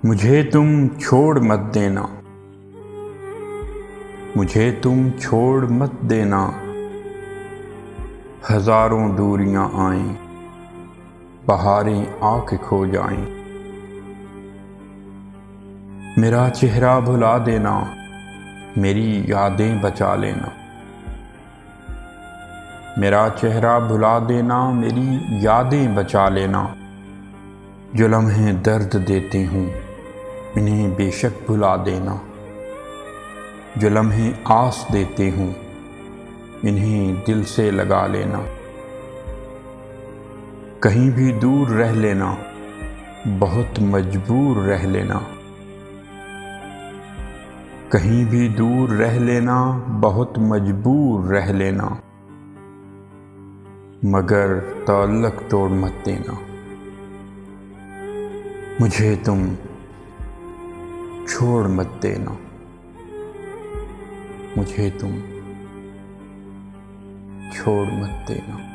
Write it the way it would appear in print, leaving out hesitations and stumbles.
मुझे तुम छोड़ मत देना, मुझे तुम छोड़ मत देना। हजारों दूरियां आएं, बहारें आके खो जाएं। मेरा चेहरा भुला देना, मेरी यादें बचा लेना। मेरा चेहरा भुला देना, मेरी यादें बचा लेना। जो लम्हे दर्द देते हूँ इन्हें बेशक भुला देना। जो लम्हे आस देते हूँ इन्हें दिल से लगा लेना। कहीं भी दूर रह लेना, बहुत मजबूर रह लेना। कहीं भी दूर रह लेना, बहुत मजबूर रह लेना। मगर ताल्लुक तोड़ मत देना। मुझे तुम छोड़ मत देना, मुझे तुम छोड़ मत देना।